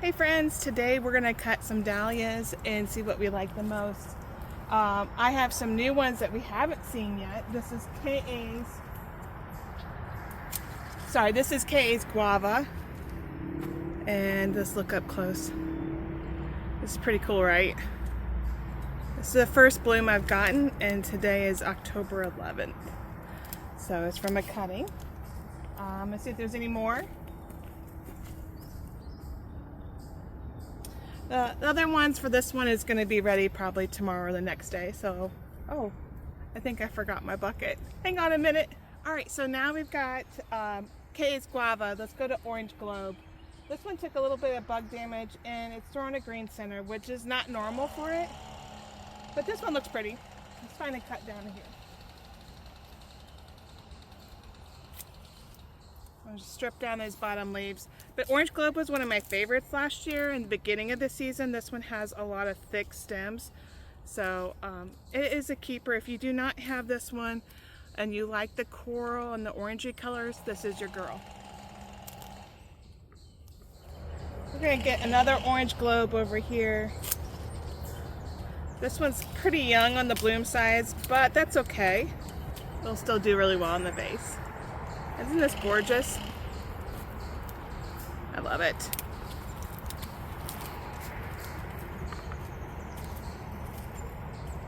Hey friends, today we're going to cut some dahlias and see what we like the most. I have some new ones that we haven't seen yet. This is KA's guava. And let's look up close. This is pretty cool, right? This is the first bloom I've gotten, and today is October 11th. So it's from a cutting. Let's see if there's any more. The other ones for this one is going to be ready probably tomorrow or the next day. So, oh, I think I forgot my bucket. Hang on a minute. All right, so now we've got KA's guava. Let's go to orange globe. This one took a little bit of bug damage and it's throwing a green center, which is not normal for it. But this one looks pretty. Let's find a cut down here. I'll just strip down those bottom leaves. But orange globe was one of my favorites last year in the beginning of the season. This one has a lot of thick stems. So it is a keeper. If you do not have this one and you like the coral and the orangey colors, this is your girl. We're going to get another orange globe over here. This one's pretty young on the bloom size, but that's okay. It'll still do really well in the vase. Isn't this gorgeous? I love it.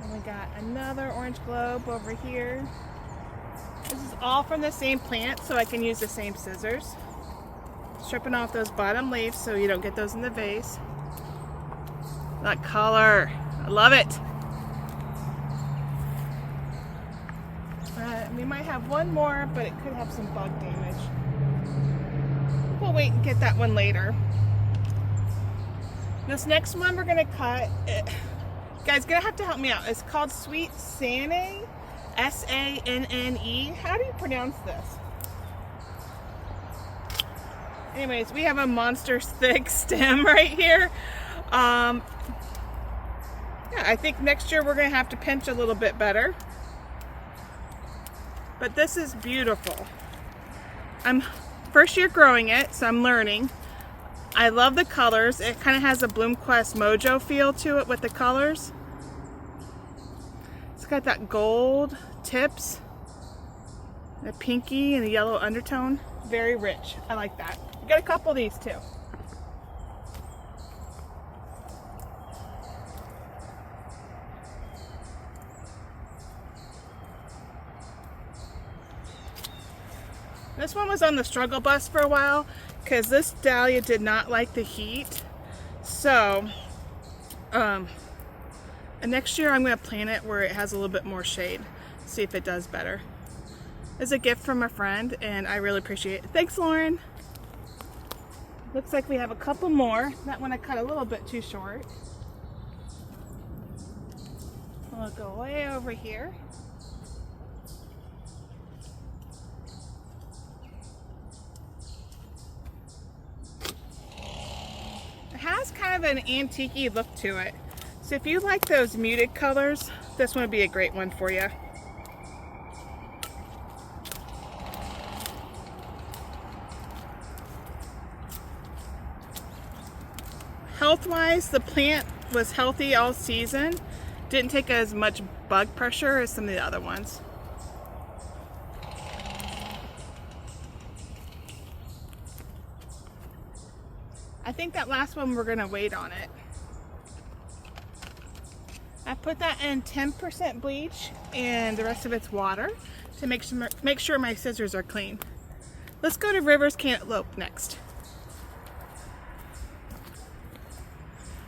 And we got another orange globe over here. This is all from the same plant, so I can use the same scissors. Stripping off those bottom leaves so you don't get those in the vase. That color, I love it. We might have one more, but it could have some bug damage. We'll wait and get that one later. This next one we're gonna cut, guys, gonna have to help me out. It's called Sweet Sane, S-A-N-N-E. How do you pronounce this? Anyways, we have a monster thick stem right here. Yeah, I think next year we're gonna have to pinch a little bit better. But this is beautiful. I'm first year growing it, so I'm learning. I love the colors. It kind of has a Bloomquest Mojo feel to it with the colors. It's got that gold tips, the pinky and the yellow undertone. Very rich. I like that. We got a couple of these too. This one was on the struggle bus for a while because this dahlia did not like the heat. So, and next year I'm going to plant it where it has a little bit more shade. See if it does better. It's a gift from a friend and I really appreciate it. Thanks, Lauren. Looks like we have a couple more. That one I cut a little bit too short. We'll go way over here. It has kind of an antique-y look to it. So if you like those muted colors, this one would be a great one for you. Health-wise, the plant was healthy all season. Didn't take as much bug pressure as some of the other ones. I think that last one we're gonna wait on it. I put that in 10% bleach and the rest of it's water to make sure my scissors are clean. Let's go to River's Cantaloupe next.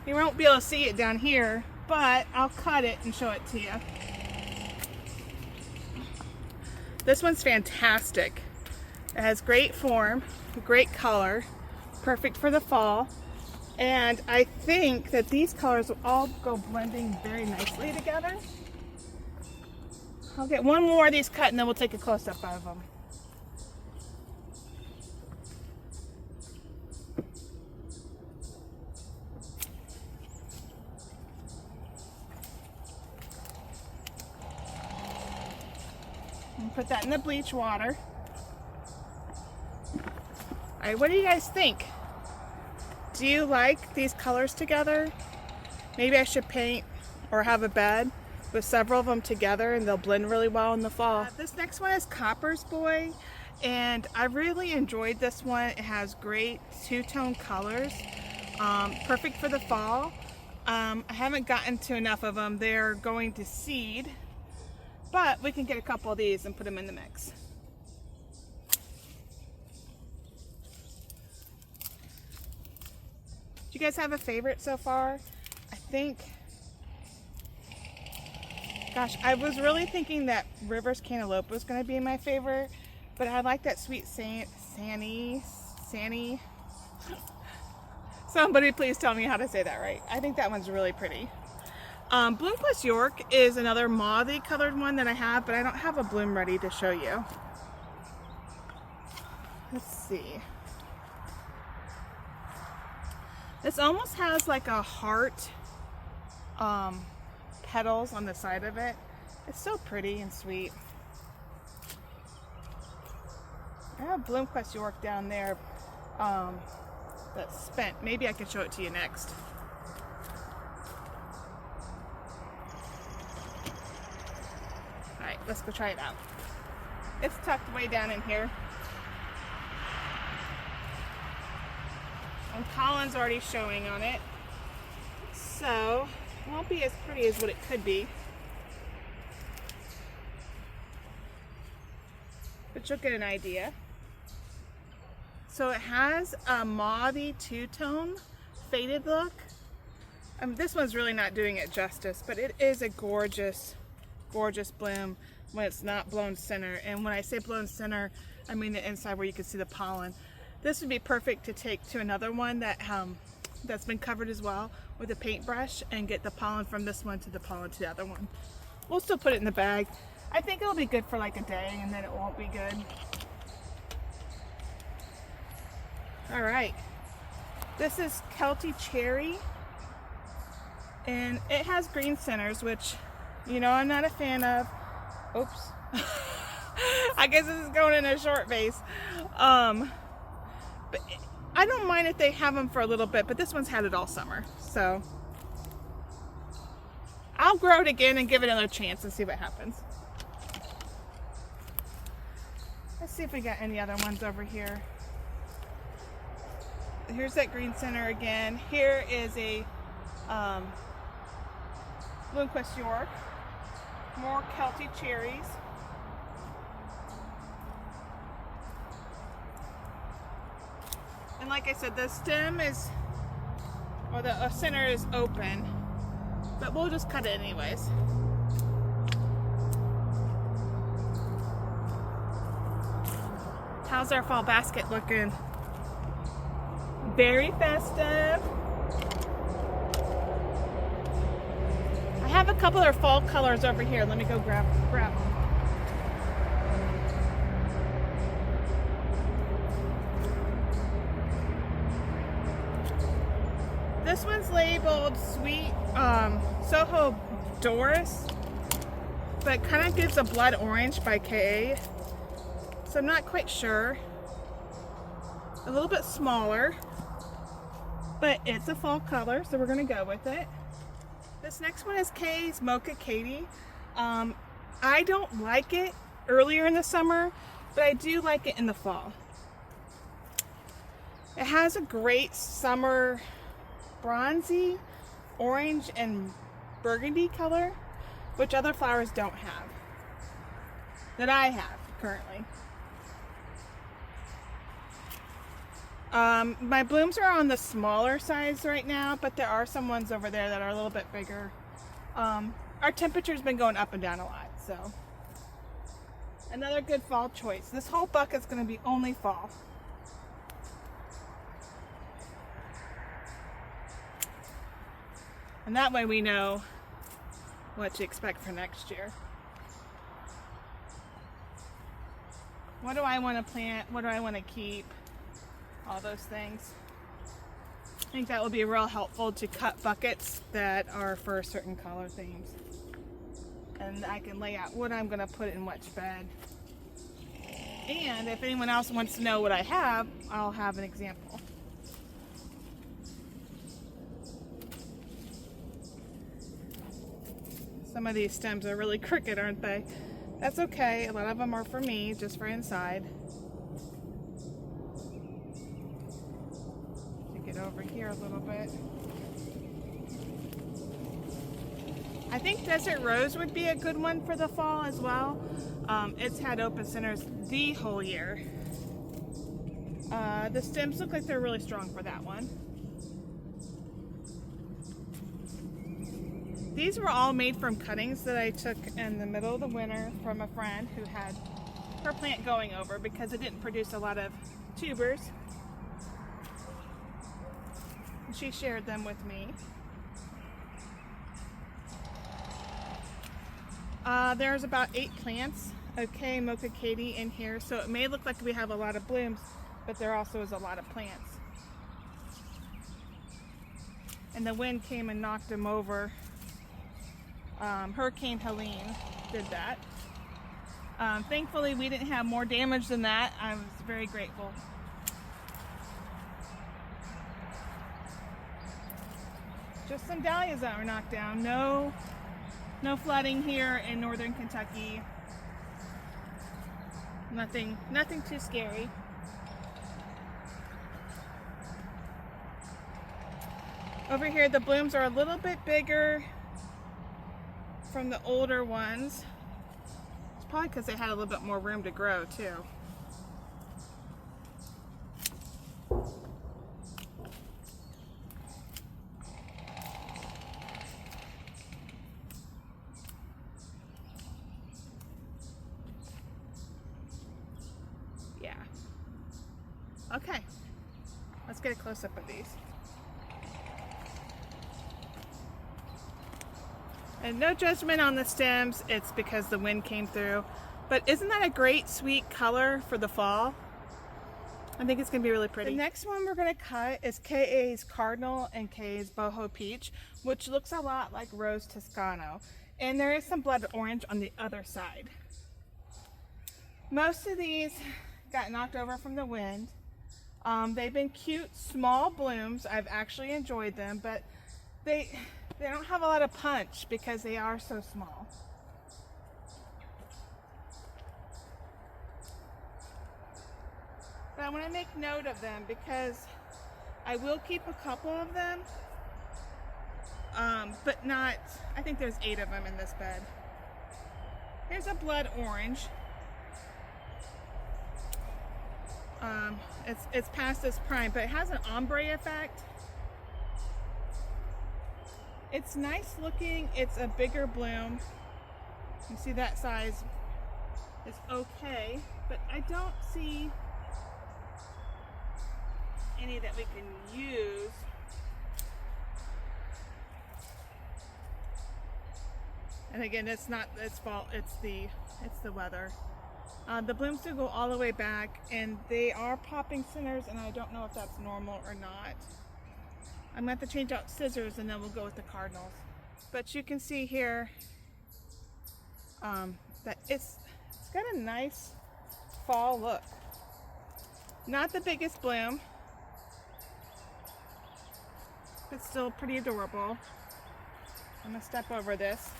You won't be able to see it down here, but I'll cut it and show it to you. This one's fantastic. It has great form, great color. Perfect for the fall, and I think that these colors will all go blending very nicely together. I'll get one more of these cut and then we'll take a close-up of them. And put that in the bleach water. All right, what do you guys think? do like these colors together. Maybe I should paint or have a bed with several of them together, and they'll blend really well in the fall. This next one is Copper's Boy, and I really enjoyed this one. It has great two-tone colors, perfect for the fall. I haven't gotten to enough of them. They're going to seed, but we can get a couple of these and put them in the mix. Do you guys have a favorite so far? I think, gosh, I was really thinking that Rivers Cantaloupe was going to be my favorite, but I like that Sweet Sanny. Somebody please tell me how to say that right. I think that one's really pretty. Bloom Plus York is another mauvey colored one that I have, but I don't have a bloom ready to show you. Let's see. This almost has like a heart petals on the side of it. It's so pretty and sweet. I have Bloom Plus York down there that's spent. Maybe I can show it to you next. Alright, let's go try it out. It's tucked way down in here. And pollen's already showing on it. So, it won't be as pretty as what it could be. But you'll get an idea. So it has a mauvey two-tone faded look. This one's really not doing it justice, but it is a gorgeous, gorgeous bloom when it's not blown center. And when I say blown center, I mean the inside where you can see the pollen. This would be perfect to take to another one that that's been covered as well with a paintbrush and get the pollen from this one to the pollen to the other one. We'll still put it in the bag. I think it'll be good for like a day and then it won't be good. All right, this is Celtic Cherry, and it has green centers, which, you know, I'm not a fan of. Oops. I guess this is going in a short vase. But I don't mind if they have them for a little bit, but this one's had it all summer, so I'll grow it again and give it another chance and see what happens. Let's see if we got any other ones over here. Here's that green center again. Here is a Bloom Plus York. More Celtic cherries. And like I said, the stem is, or the center is open, but we'll just cut it anyways. How's our fall basket looking? Very festive. I have a couple of fall colors over here. Let me go grab them. This one's labeled Sweet Soho Doris, but kind of gives a blood orange by KA. So I'm not quite sure. A little bit smaller, but it's a fall color, so we're gonna go with it. This next one is Kay's Mocha Katie. I don't like it earlier in the summer, but I do like it in the fall. It has a great summer bronzy, orange, and burgundy color, which other flowers don't have, that I have currently. My blooms are on the smaller size right now, but there are some ones over there that are a little bit bigger. Our temperature's been going up and down a lot, so another good fall choice. This whole bucket's going to be only fall. And that way we know what to expect for next year. What do I want to plant? What do I want to keep? All those things. I think that will be real helpful to cut buckets that are for certain color themes. And I can lay out what I'm going to put in which bed. And if anyone else wants to know what I have, I'll have an example. Some of these stems are really crooked, aren't they? That's okay. A lot of them are for me, just for inside. To get over here a little bit. I think Desert Rose would be a good one for the fall as well. It's had open centers the whole year. The stems look like they're really strong for that one. These were all made from cuttings that I took in the middle of the winter from a friend who had her plant going over because it didn't produce a lot of tubers. And she shared them with me. There's about 8 plants, okay, Mocha Katie, in here, so it may look like we have a lot of blooms, but there also is a lot of plants. And the wind came and knocked them over. Hurricane Helene did that. Thankfully, we didn't have more damage than that. I was very grateful. Just some dahlias that were knocked down. No flooding here in northern Kentucky. Nothing too scary. Over here, the blooms are a little bit bigger from the older ones. It's probably because they had a little bit more room to grow too. Yeah. Okay. Let's get a close-up of these. And no judgment on the stems, it's because the wind came through. But isn't that a great sweet color for the fall? I think it's gonna be really pretty. The next one we're gonna cut is KA's Cardinal and KA's Boho Peach, which looks a lot like Rose Toscano. And there is some blood orange on the other side. Most of these got knocked over from the wind. They've been cute, small blooms. I've actually enjoyed them, but they don't have a lot of punch because they are so small. But I want to make note of them because I will keep a couple of them, but not, I think there's 8 of them in this bed. Here's a blood orange. It's past its prime, but it has an ombre effect. It's nice looking. It's a bigger bloom. You see that size is okay, but I don't see any that we can use. And again, it's not its fault, it's the weather. The blooms do go all the way back, and they are popping centers, and I don't know if that's normal or not. I'm going to have to change out scissors, and then we'll go with the cardinals. But you can see here that it's got a nice fall look. Not the biggest bloom, but still pretty adorable. I'm going to step over this.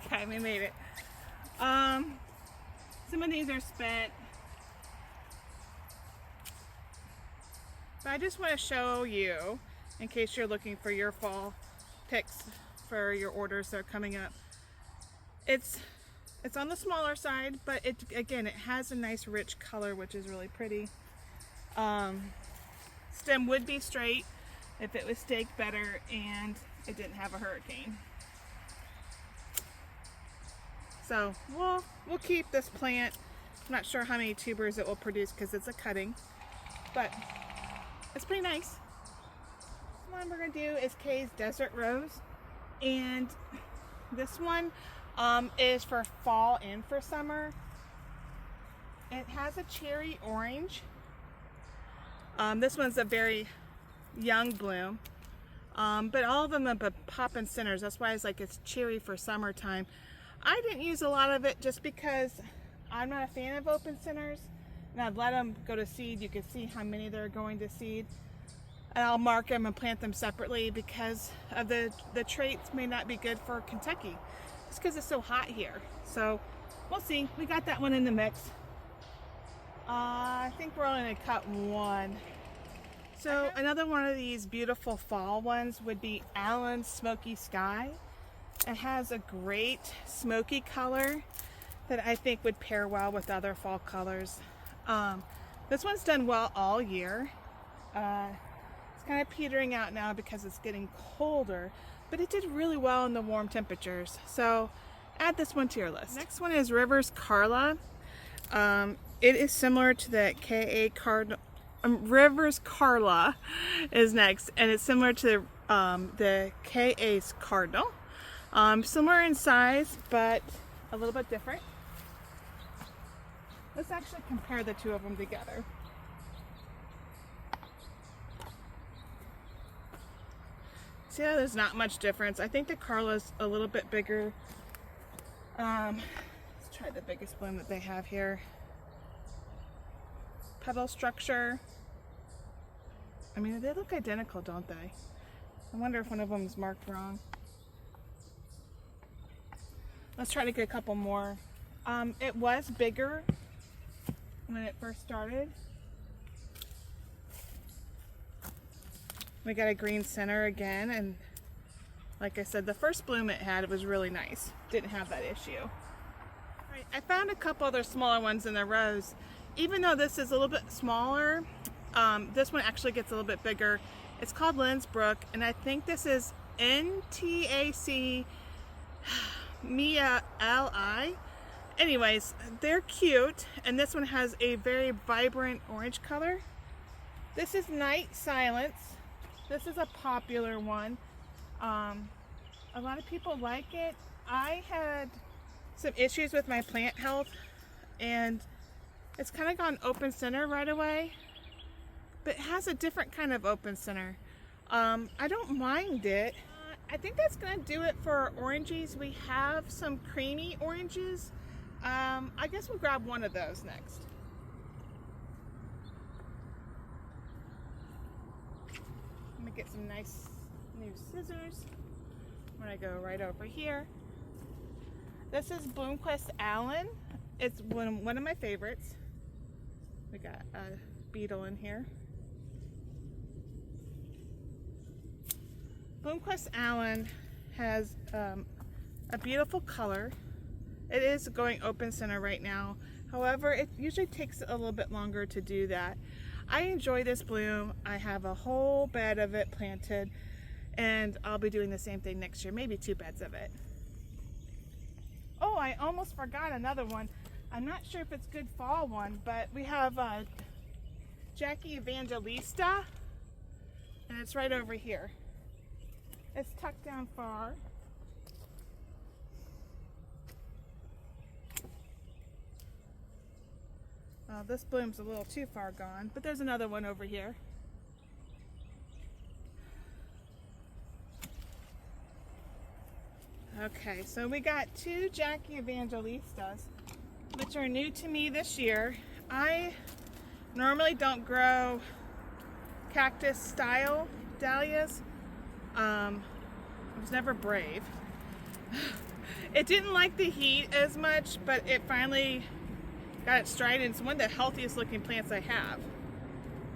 Okay, we made it. Some of these are spent. But I just want to show you, in case you're looking for your fall picks for your orders that are coming up. It's on the smaller side, but again, it has a nice rich color, which is really pretty. Stem would be straight if it was staked better and it didn't have a hurricane. So we'll keep this plant. I'm not sure how many tubers it will produce because it's a cutting, but it's pretty nice. The one we're gonna do is Kay's Desert Rose, and this one is for fall and for summer. It has a cherry orange. This one's a very young bloom, but all of them have been popping centers. That's why it's cherry for summertime. I didn't use a lot of it just because I'm not a fan of open centers, and I'd let them go to seed. You can see how many they're going to seed. and I'll mark them and plant them separately because of the traits may not be good for Kentucky. It's because it's so hot here. So we'll see. We got that one in the mix. I think we're only going to cut one. So another one of these beautiful fall ones would be Allen's Smoky Sky. It has a great smoky color that I think would pair well with other fall colors. This one's done well all year. It's kind of petering out now because it's getting colder, but it did really well in the warm temperatures. So add this one to your list. Next one is Rivers Carla. It is similar to the K.A. Cardinal. Rivers Carla is next, and it's similar to the K.A.'s Cardinal. Similar in size, but a little bit different. Let's actually compare the two of them together. See how there's not much difference. I think the Carla's a little bit bigger. Let's try the biggest bloom that they have here. Petal structure. I mean, they look identical, don't they? I wonder if one of them is marked wrong. Let's try to get a couple more. It was bigger when it first started. We got a green center again, and like I said, the first bloom it had, it was really nice. Didn't have that issue. All right, I found a couple other smaller ones in the rows. Even though this is a little bit smaller, this one actually gets a little bit bigger. It's called Linsbrook, and I think this is NTAC Mia Li. Anyways, they're cute, and this one has a very vibrant orange color. This is Night Silence. This is a popular one. A lot of people like it. I had some issues with my plant health, and it's kind of gone open center right away, but it has a different kind of open center. I don't mind it. I think that's gonna do it for our oranges. We have some creamy oranges. I guess we'll grab one of those next. I'm gonna get some nice new scissors. I'm gonna go right over here. This is Bloomquist Allen. It's one of my favorites. We got a beetle in here. Bloomquist Allen has a beautiful color. It is going open center right now. However, it usually takes a little bit longer to do that. I enjoy this bloom. I have a whole bed of it planted, and I'll be doing the same thing next year, maybe 2 beds of it. Oh, I almost forgot another one. I'm not sure if it's a good fall one, but we have Jackie Evangelista, and it's right over here. It's tucked down far. This bloom's a little too far gone, but there's another one over here. Okay, so we got 2 Jackie Evangelistas, which are new to me this year. I normally don't grow cactus style dahlias. I was never brave. It didn't like the heat as much, but it finally got it stride, and it's one of the healthiest looking plants I have.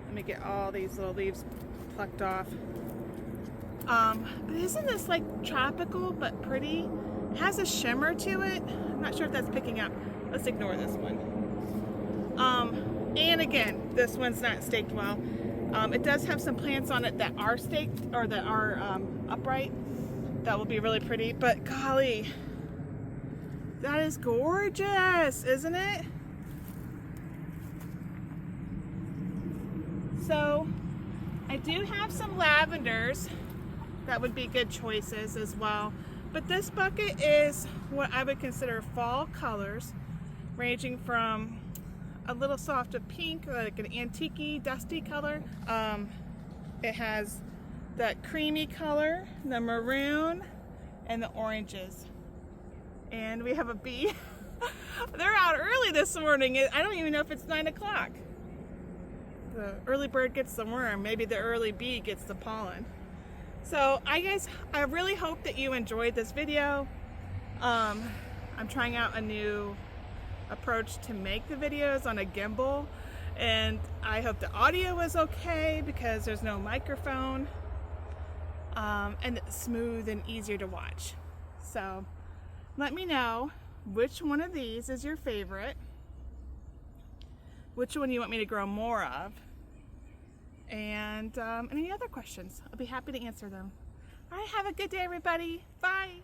Let me get all these little leaves plucked off. But isn't this like tropical but pretty? It has a shimmer to it. I'm not sure if that's picking up. Let's ignore this one. And again, this one's not staked well. It does have some plants on it that are staked, or that are upright. That will be really pretty, but golly, that is gorgeous, isn't it? So I do have some lavenders that would be good choices as well, but this bucket is what I would consider fall colors, ranging from a little softer pink, like an antique dusty color. It has that creamy color, the maroon, and the oranges. And we have a bee. They're out early this morning. I don't even know if it's 9 o'clock. the early bird gets the worm, maybe the early bee gets the pollen. So I really hope that you enjoyed this video. I'm trying out a new approach to make the videos on a gimbal, and I hope the audio is okay because there's no microphone, and it's smooth and easier to watch. So let me know which one of these is your favorite, which one you want me to grow more of, and any other questions. I'll be happy to answer them. All right, have a good day, everybody. Bye.